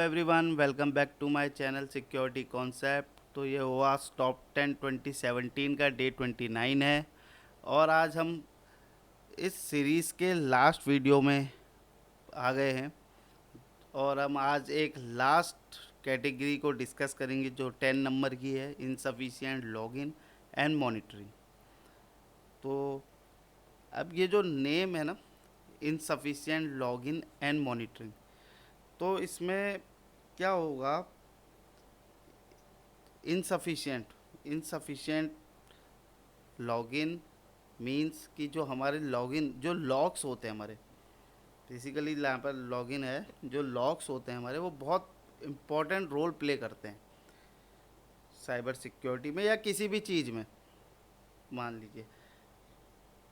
Everyone, welcome back to my channel security concept. तो ये हुआ टॉप 10 2017 का डे 29 है। और आज हम इस सीरीज़ के लास्ट वीडियो में आ गए हैं। और हम आज एक लास्ट कैटेगरी को डिस्कस करेंगे जो 10 नंबर की है, इनसफिशिएंट लॉगिन एंड मॉनिटरिंग। तो अब ये जो नेम है ना, इनसफिशिएंट लॉगिन एंड मॉनिटरिंग, तो इसमें क्या होगा? इनसफिशिएंट लॉगिन मींस कि जो हमारे लॉगिन जो लॉग्स होते हैं हमारे, बेसिकली यहाँ पर लॉगिन है, जो लॉग्स होते हैं हमारे वो बहुत इम्पोर्टेंट रोल प्ले करते हैं साइबर सिक्योरिटी में या किसी भी चीज़ में। मान लीजिए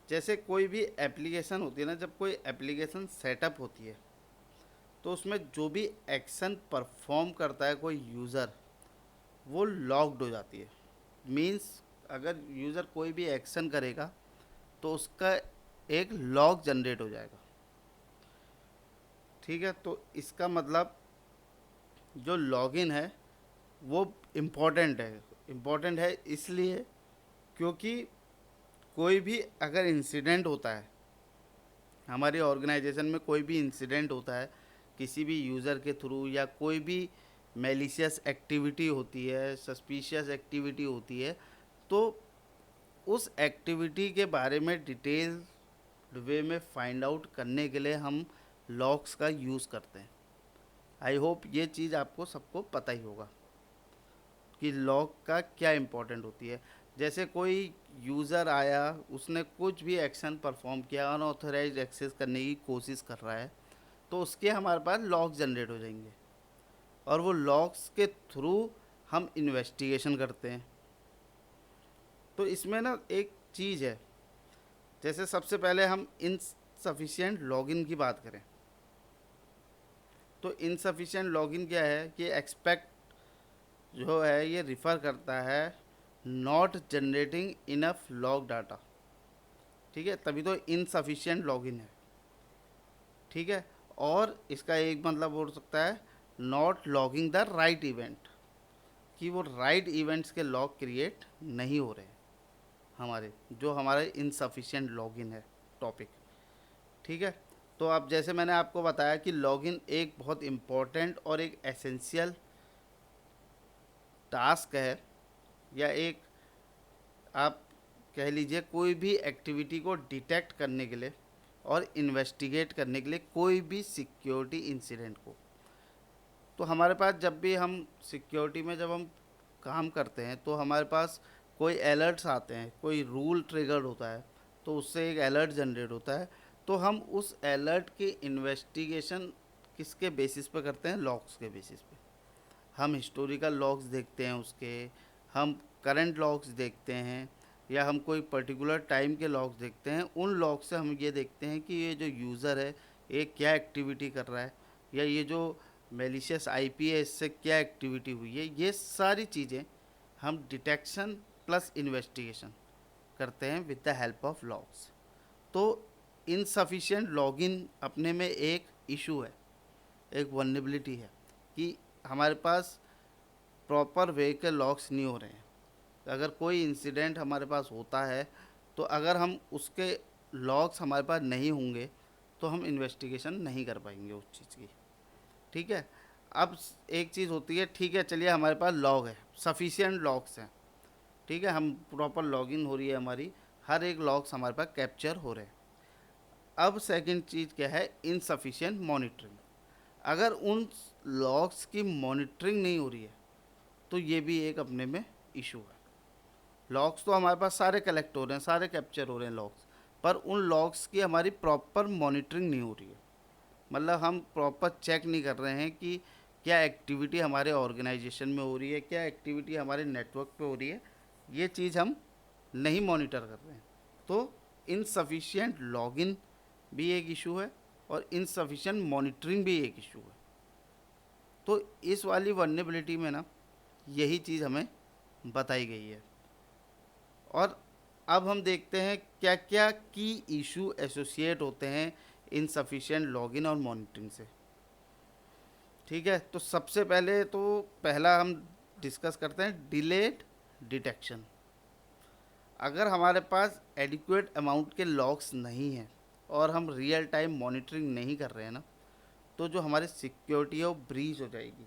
जैसे कोई भी एप्लीकेशन होती है ना, जब कोई एप्लीकेशन सेटअप होती है तो उसमें जो भी एक्शन परफॉर्म करता है कोई यूज़र, वो लॉग्ड हो जाती है। मींस अगर यूज़र कोई भी एक्शन करेगा तो उसका एक लॉग जनरेट हो जाएगा। ठीक है, तो इसका मतलब जो लॉगिन है वो इम्पोर्टेंट है इसलिए क्योंकि कोई भी अगर इंसिडेंट होता है हमारी ऑर्गेनाइजेशन में, कोई भी इंसिडेंट होता है किसी भी यूज़र के थ्रू, या कोई भी मेलिशियस एक्टिविटी होती है, सस्पिशियस एक्टिविटी होती है, तो उस एक्टिविटी के बारे में डिटेल वे में फाइंड आउट करने के लिए हम लॉग्स का यूज़ करते हैं। आई होप ये चीज़ आपको सबको पता ही होगा कि लॉग का क्या इम्पोर्टेंट होती है। जैसे कोई यूज़र आया, उसने कुछ भी एक्शन परफॉर्म किया, अनऑथराइज एक्सेस करने की कोशिश कर रहा है, तो उसके हमारे पास लॉग्स जनरेट हो जाएंगे और वो लॉग्स के थ्रू हम इन्वेस्टिगेशन करते हैं। तो इसमें ना एक चीज़ है, जैसे सबसे पहले हम इनसफिशिएंट लॉगिन की बात करें तो इनसफिशिएंट लॉगिन क्या है कि एक्सपेक्ट जो है ये रिफ़र करता है not generating enough log data. ठीक है, तभी तो इनसफिशिएंट लॉगिन है। ठीक है, और इसका एक मतलब हो सकता है not logging the right event, कि वो राइट इवेंट्स के लॉग क्रिएट नहीं हो रहे हैं हमारे, जो हमारे इनसफिशिएंट लॉगिन है टॉपिक। ठीक है, तो अब जैसे मैंने आपको बताया कि लॉगिन एक बहुत इम्पोर्टेंट और एक एसेंशियल टास्क है, या एक आप कह लीजिए कोई भी एक्टिविटी को डिटेक्ट करने के लिए और इन्वेस्टिगेट करने के लिए कोई भी सिक्योरिटी इंसिडेंट को। तो हमारे पास जब भी हम सिक्योरिटी में जब हम काम करते हैं तो हमारे पास कोई अलर्ट्स आते हैं, कोई रूल ट्रिगर होता है, तो उससे एक अलर्ट जनरेट होता है। तो हम उस अलर्ट की इन्वेस्टिगेशन किसके बेसिस पे करते हैं? लॉग्स के बेसिस पे। हम हिस्टोरिकल लॉग्स देखते हैं उसके, हम करंट लॉग्स देखते हैं, या हम कोई पर्टिकुलर टाइम के लॉग्स देखते हैं। उन लॉग से हम ये देखते हैं कि ये जो यूज़र है ये क्या एक्टिविटी कर रहा है, या ये जो मेलिशियस आईपी है इससे क्या एक्टिविटी हुई है। ये सारी चीज़ें हम डिटेक्शन प्लस इन्वेस्टिगेशन करते हैं with the help of logs. तो इनसफिशिएंट लॉगिन अपने में एक इशू है, एक वल्नरेबिलिटी है कि हमारे पास प्रॉपर वे के लॉग्स नहीं हो रहे हैं। अगर कोई इंसिडेंट हमारे पास होता है तो अगर हम उसके लॉग्स हमारे पास नहीं होंगे तो हम इन्वेस्टिगेशन नहीं कर पाएंगे उस चीज़ की। ठीक है, अब एक चीज़ होती है, ठीक है चलिए हमारे पास लॉग है, सफिशिएंट लॉग्स हैं, ठीक है, हम प्रॉपर लॉगिन हो रही है हमारी, हर एक लॉग्स हमारे पास कैप्चर हो रहे हैं। अब सेकंड चीज़ क्या है? Insufficient monitoring. अगर उन लॉग्स की मॉनिटरिंग नहीं हो रही है तो ये भी एक अपने में इशू है। लॉग्स तो हमारे पास सारे कलेक्ट हो रहे हैं, सारे कैप्चर हो रहे हैं लॉग्स, पर उन लॉग्स की हमारी प्रॉपर मॉनिटरिंग नहीं हो रही है। मतलब हम प्रॉपर चेक नहीं कर रहे हैं कि क्या एक्टिविटी हमारे ऑर्गेनाइजेशन में हो रही है, क्या एक्टिविटी हमारे नेटवर्क पे हो रही है, ये चीज़ हम नहीं मॉनिटर कर रहे हैं। तो इनसफिशिएंट लॉगिन भी एक इशू है और इनसफिशिएंट मॉनिटरिंग भी एक इशू है। तो इस वाली वल्नरेबिलिटी में ना यही चीज़ हमें बताई गई है। और अब हम देखते हैं क्या क्या की इशू एसोसिएट होते हैं इनसफिशिएंट लॉगिन और मॉनिटरिंग से। ठीक है, तो सबसे पहले तो पहला हम डिस्कस करते हैं डिलेड डिटेक्शन। अगर हमारे पास एडिक्वेट अमाउंट के लॉग्स नहीं हैं और हम रियल टाइम मॉनिटरिंग नहीं कर रहे हैं ना, तो जो हमारी सिक्योरिटी है वो ब्रीच हो जाएगी।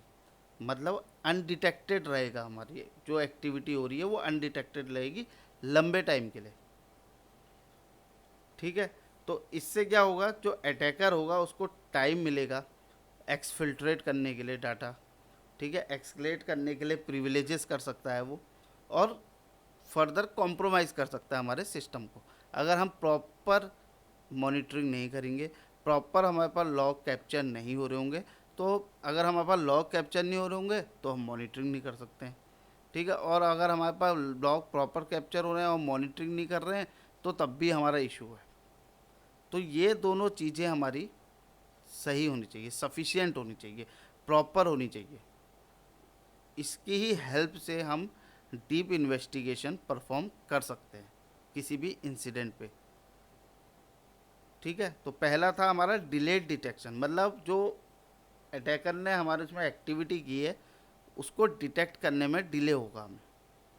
मतलब अनडिटेक्टेड रहेगा, हमारी जो एक्टिविटी हो रही है वो अनडिटेक्टेड रहेगी लंबे टाइम के लिए। ठीक है, तो इससे क्या होगा, जो अटैकर होगा उसको टाइम मिलेगा एक्सफिल्ट्रेट करने के लिए डाटा। ठीक है, एक्सक्लेट करने के लिए प्रिविलेजेस कर सकता है वो, और फर्दर कॉम्प्रोमाइज़ कर सकता है हमारे सिस्टम को। अगर हम प्रॉपर मॉनिटरिंग नहीं करेंगे, प्रॉपर हमारे पास लॉग कैप्चर नहीं हो रहे होंगे, तो अगर हमारे पास लॉग कैप्चर नहीं हो रहे होंगे तो हम मॉनिटरिंग नहीं कर सकते हैं। ठीक है, और अगर हमारे पास लॉग प्रॉपर कैप्चर हो रहे हैं और मॉनिटरिंग नहीं कर रहे हैं तो तब भी हमारा इशू है। तो ये दोनों चीज़ें हमारी सही होनी चाहिए, सफिशिएंट होनी चाहिए, प्रॉपर होनी चाहिए। इसकी ही हेल्प से हम डीप इन्वेस्टिगेशन परफॉर्म कर सकते हैं किसी भी इंसिडेंट पे। ठीक है, तो पहला था हमारा डिलेड डिटेक्शन, मतलब जो अटैकर ने हमारे उसमें एक्टिविटी की है उसको डिटेक्ट करने में डिले होगा हमें,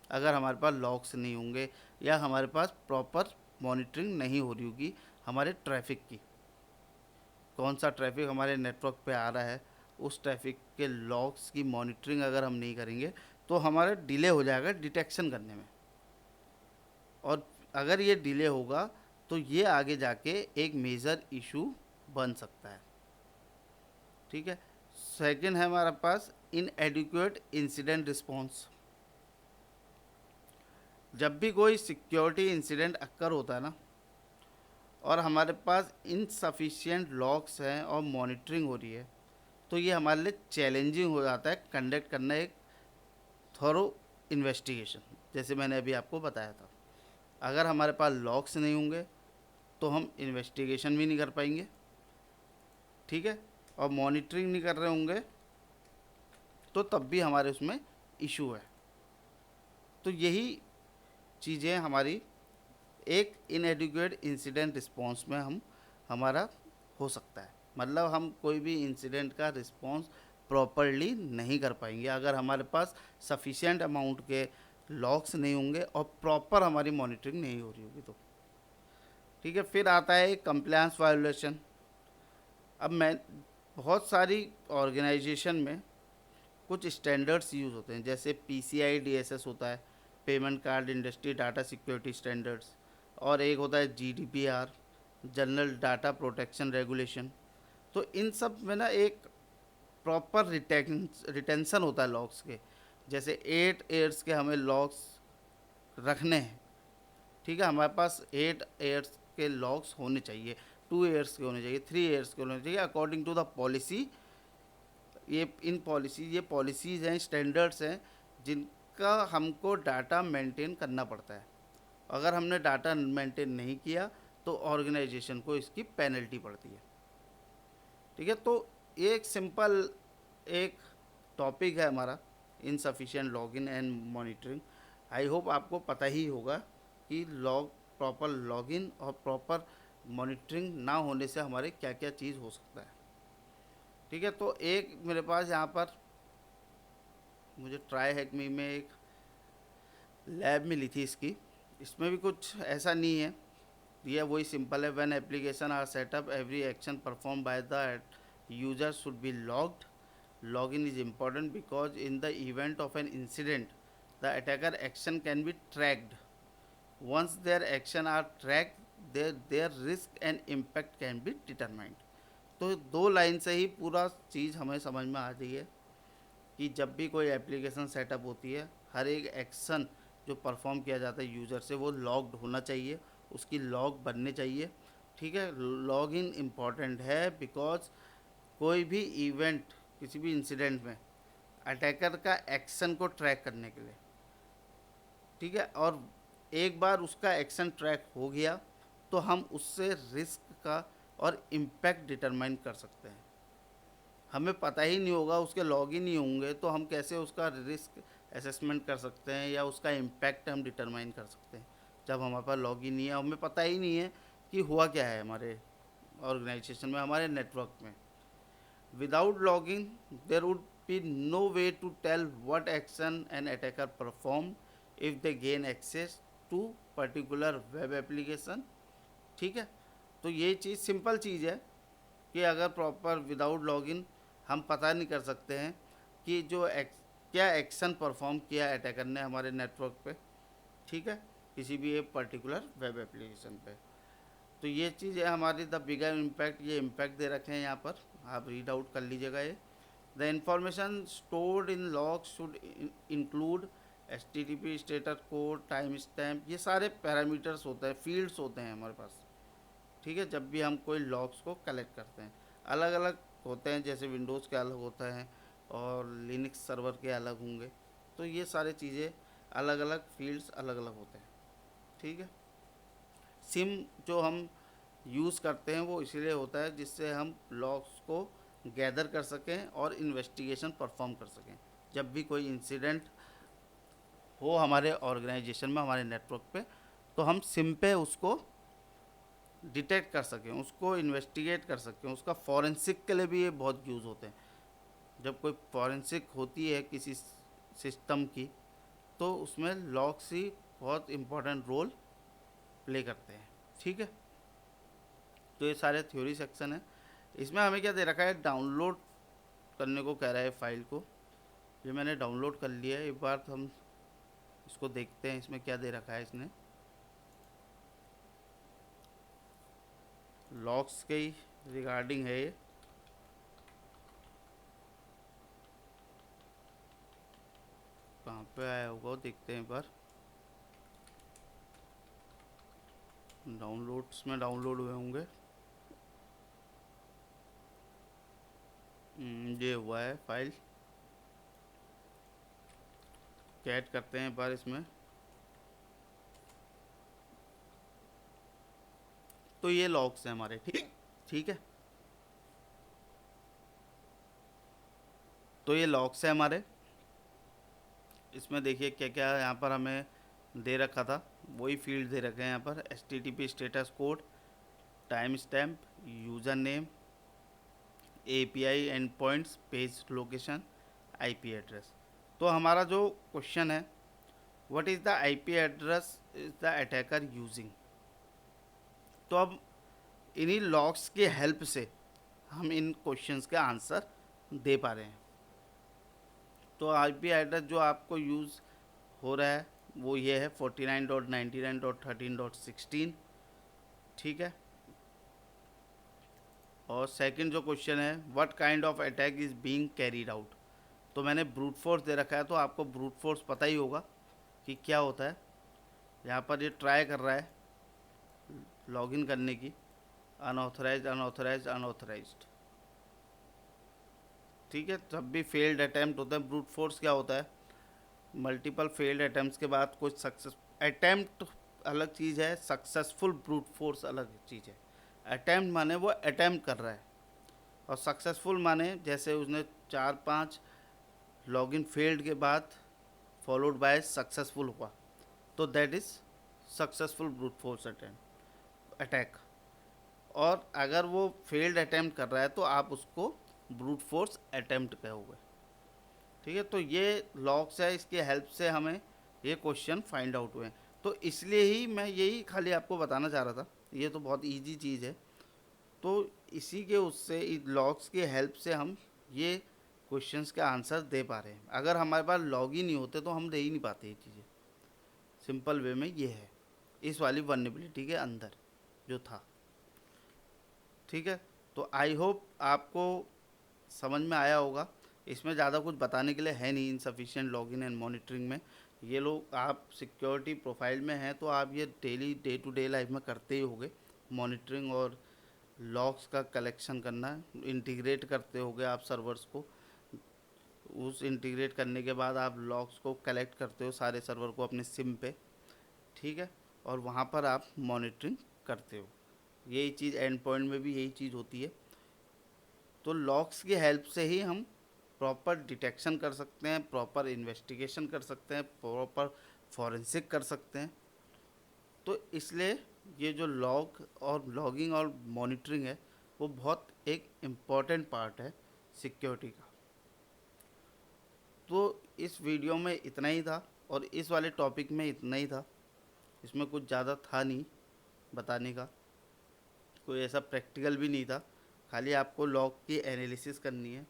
अगर हमारे पास लॉग्स नहीं होंगे या हमारे पास प्रॉपर मॉनिटरिंग नहीं हो रही होगी हमारे ट्रैफिक की। कौन सा ट्रैफिक हमारे नेटवर्क पे आ रहा है, उस ट्रैफिक के लॉग्स की मॉनिटरिंग अगर हम नहीं करेंगे तो हमारा डिले हो जाएगा डिटेक्शन करने में। और अगर ये डिले होगा तो ये आगे जाके एक मेजर इशू बन सकता है। ठीक है, सेकंड है हमारे पास इनएडिक्वेट इंसिडेंट रिस्पॉन्स। जब भी कोई सिक्योरिटी इंसिडेंट अक्कर होता है ना, और हमारे पास इनसफिशिएंट लॉग्स हैं और मॉनिटरिंग हो रही है, तो ये हमारे लिए चैलेंजिंग हो जाता है कंडक्ट करना एक थॉरो इन्वेस्टिगेशन, जैसे मैंने अभी आपको बताया था। अगर हमारे पास लॉग्स नहीं होंगे तो हम इन्वेस्टिगेशन भी नहीं कर पाएंगे। ठीक है, और मॉनिटरिंग नहीं कर रहे होंगे तो तब भी हमारे उसमें इशू है। तो यही चीज़ें हमारी एक इनएडिक्वेट इंसिडेंट रिस्पॉन्स में हम हमारा हो सकता है। मतलब हम कोई भी इंसिडेंट का रिस्पॉन्स प्रॉपरली नहीं कर पाएंगे अगर हमारे पास सफिशिएंट अमाउंट के लॉग्स नहीं होंगे और प्रॉपर हमारी मॉनिटरिंग नहीं हो रही होगी तो। ठीक है, फिर आता है कंप्लायंस वायोलेशन। अब मैं बहुत सारी ऑर्गेनाइजेशन में कुछ स्टैंडर्ड्स यूज़ होते हैं, जैसे PCI DSS होता है, payment card industry data security standards, और एक होता है GDPR, general data protection regulation. तो इन सब में ना एक प्रॉपर रिटेंशन होता है लॉग्स के। जैसे 8 ईयर्स के हमें लॉग्स रखने हैं। ठीक है, हमारे पास 8 ईयर्स के लॉग्स होने चाहिए, 2 ईयर्स के होने चाहिए, 3 ईयर्स के होने चाहिए, अकॉर्डिंग टू द पॉलिसी। ये पॉलिसीज़ हैं, स्टैंडर्ड्स हैं जिनका हमको डाटा मेंटेन करना पड़ता है। अगर हमने डाटा मेंटेन नहीं किया तो ऑर्गेनाइजेशन को इसकी पेनल्टी पड़ती है। ठीक है, तो ये एक सिंपल एक टॉपिक है हमारा, insufficient login and monitoring. I hope आपको पता ही होगा कि प्रॉपर लॉगिन और प्रॉपर मॉनिटरिंग ना होने से हमारे क्या क्या चीज़ हो सकता है। ठीक है, तो एक मेरे पास यहाँ पर मुझे ट्राई हैक मी में एक लैब मिली थी इसकी। इसमें भी कुछ ऐसा नहीं है, ये वही सिंपल है। When application are set up every action perform by the user should be logged. Login is important because in the event of an incident the attacker action can be tracked. Once their action are tracked their risk and impact can be determined. तो 2 line से ही पूरा चीज़ हमें समझ में आ रही है कि जब भी कोई एप्लीकेशन सेटअप होती है, हर एक एक्शन जो परफॉर्म किया जाता है यूज़र से वो लॉग्ड होना चाहिए, उसकी लॉग बनने चाहिए। ठीक है, लॉग इन इम्पॉर्टेंट है बिकॉज कोई भी इवेंट, किसी भी इंसिडेंट में अटैकर का एक्शन को ट्रैक करने के लिए। ठीक है, और एक बार उसका एक्शन ट्रैक हो गया तो हम उससे रिस्क का और इम्पैक्ट डिटरमाइन कर सकते हैं। हमें पता ही नहीं होगा, उसके लॉग ही नहीं होंगे तो हम कैसे उसका रिस्क असेसमेंट कर सकते हैं या उसका इम्पैक्ट हम डिटरमाइन कर सकते हैं जब हमारे पास लॉग ही नहीं है, हमें पता ही नहीं है कि हुआ क्या है हमारे ऑर्गेनाइजेशन में, हमारे नेटवर्क में। Without logging, there would be no way to tell what action an attacker performed if they gain access to particular web application. ठीक है, तो ये चीज़ सिंपल चीज़ है कि अगर प्रॉपर विदाउट लॉगिन हम पता नहीं कर सकते हैं कि क्या एक्शन परफॉर्म किया अटैकर ने हमारे नेटवर्क पे, ठीक है, किसी भी एक पर्टिकुलर वेब एप्लीकेशन पे। तो ये चीज़ है हमारी द बिगर इम्पैक्ट, ये इम्पैक्ट दे रखे हैं यहाँ पर, आप रीड आउट कर लीजिएगा ये। The information stored in log should include HTTP status code, time stamp, ये सारे पैरामीटर्स होते हैं, फील्ड्स होते हैं हमारे पास, ठीक है। जब भी हम कोई लॉग्स को कलेक्ट करते हैं, अलग अलग होते हैं, जैसे विंडोज़ के अलग होता है और लिनक्स सर्वर के अलग होंगे, तो ये सारी चीज़ें अलग अलग फील्ड्स अलग अलग होते हैं, ठीक है। सिम जो हम यूज़ करते हैं वो इसलिए होता है जिससे हम लॉग्स को गैदर कर सकें और इन्वेस्टिगेशन परफॉर्म कर सकें। जब भी कोई इंसिडेंट हो हमारे ऑर्गेनाइजेशन में, हमारे नेटवर्क पे, तो हम सिम पे उसको डिटेक्ट कर सकें, उसको इन्वेस्टिगेट कर सकें। उसका फॉरेंसिक के लिए भी ये बहुत यूज़ होते हैं। जब कोई फॉरेंसिक होती है किसी सिस्टम की, तो उसमें लॉग्स ही बहुत इम्पोर्टेंट रोल प्ले करते हैं, ठीक है। तो ये सारे थ्योरी सेक्शन है। इसमें हमें क्या दे रखा है, डाउनलोड करने को कह रहा है फाइल को। ये मैंने डाउनलोड कर लिया है, एक बार तो हम इसको देखते हैं इसमें क्या दे रखा है इसने। लॉग्स के ही रिगार्डिंग है ये। कहाँ पे आया होगा देखते हैं एक बार। डाउनलोड्स में डाउनलोड हुए होंगे। ये हुआ है फाइल, कैट करते हैं एक बार इसमें। तो ये लॉग्स हैं हमारे, ठीक ठीक है। तो ये लॉग्स हैं हमारे, इसमें देखिए क्या क्या यहाँ पर हमें दे रखा था, वही फील्ड दे रखे हैं यहाँ पर। HTTP status code, time stamp, user name, API and points, page location, IP address. तो हमारा जो क्वेश्चन है, what is the IP address is the attacker using. तो अब इन्हीं लॉग्स के हेल्प से हम इन क्वेश्चंस के आंसर दे पा रहे हैं। तो IP एड्रेस जो आपको यूज़ हो रहा है वो ये है 49.99.13.16, ठीक है। और सेकंड जो क्वेश्चन है, what kind of attack is being carried out. तो मैंने ब्रूट फोर्स दे रखा है, तो आपको ब्रूट फोर्स पता ही होगा कि क्या होता है। यहाँ पर ये ट्राई कर रहा है लॉगिन करने की, अनऑथराइज अनऑथराइज अनऑथराइज्ड, ठीक है। जब भी फेल्ड अटैम्प्ट होता है, ब्रूट फोर्स क्या होता है, मल्टीपल फेल्ड अटैम्प्ट्स के बाद कुछ सक्सेस, अटैम्प्ट अलग चीज़ है, सक्सेसफुल ब्रूट फोर्स अलग चीज़ है। अटैम्प्ट माने वो अटैम्प्ट कर रहा है, और सक्सेसफुल माने जैसे उसने 4-5 लॉगिन फेल्ड के बाद फॉलोड बाय सक्सेसफुल हुआ, तो that is successful brute force attack. और अगर वो फेल्ड अटैम्प्ट कर रहा है तो आप उसको ब्रूट फोर्स अटैम्प्ट कहोगे, ठीक है। तो ये लॉग्स है, इसकी हेल्प से हमें ये क्वेश्चन फाइंड आउट हुए हैं। तो इसलिए ही मैं यही खाली आपको बताना चाह रहा था, ये तो बहुत इजी चीज़ है। तो इसी के उससे लॉग्स की हेल्प से हम ये क्वेश्चंस के आंसर दे पा रहे हैं। अगर हमारे पास लॉग ही नहीं होते तो हम दे ही नहीं पाते ये चीज़ें। सिंपल वे में ये है इस वाली वर्नेबिलिटी के अंदर जो था, ठीक है। तो आई होप आपको समझ में आया होगा। इसमें ज़्यादा कुछ बताने के लिए है नहीं इनसफिशिएंट लॉगिन एंड मॉनिटरिंग में। ये लोग, आप सिक्योरिटी प्रोफाइल में हैं तो आप ये daily day to day life में करते ही होगे, मॉनिटरिंग और लॉग्स का कलेक्शन करना, इंटीग्रेट करते होगे आप सर्वर्स को। उस इंटीग्रेट करने के बाद आप लॉग्स को कलेक्ट करते हो सारे सर्वर को अपने सिम पे, ठीक है, और वहाँ पर आप मॉनिटरिंग करते हो। यही चीज़ एंड पॉइंट में भी यही चीज़ होती है। तो लॉग्स की हेल्प से ही हम प्रॉपर डिटेक्शन कर सकते हैं, प्रॉपर इन्वेस्टिगेशन कर सकते हैं, प्रॉपर फॉरेंसिक कर सकते हैं। तो इसलिए ये जो लॉग और लॉगिंग और मॉनिटरिंग है वो बहुत एक इम्पॉर्टेंट पार्ट है सिक्योरिटी का। तो इस वीडियो में इतना ही था और इस वाले टॉपिक में इतना ही था। इसमें कुछ ज़्यादा था नहीं बताने का, कोई ऐसा प्रैक्टिकल भी नहीं था। खाली आपको लॉग की एनालिसिस करनी है,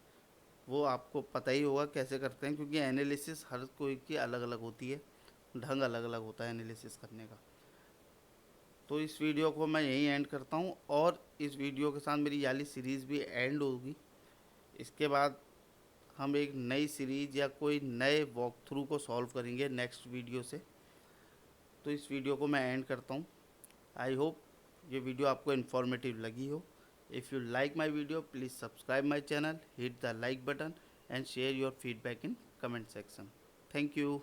वो आपको पता ही होगा कैसे करते हैं, क्योंकि एनालिसिस हर कोई की अलग अलग होती है, ढंग अलग अलग होता है एनालिसिस करने का। तो इस वीडियो को मैं यहीं एंड करता हूँ और इस वीडियो के साथ मेरी वाली सीरीज़ भी एंड होगी। इसके बाद हम एक नई सीरीज या कोई नए वॉक थ्रू को सॉल्व करेंगे नेक्स्ट वीडियो से। तो इस वीडियो को मैं एंड करता हूँ। आई होप ये वीडियो आपको इन्फॉर्मेटिव लगी हो। If you like my video please subscribe my channel, hit the like button and share your feedback in comment section. Thank you.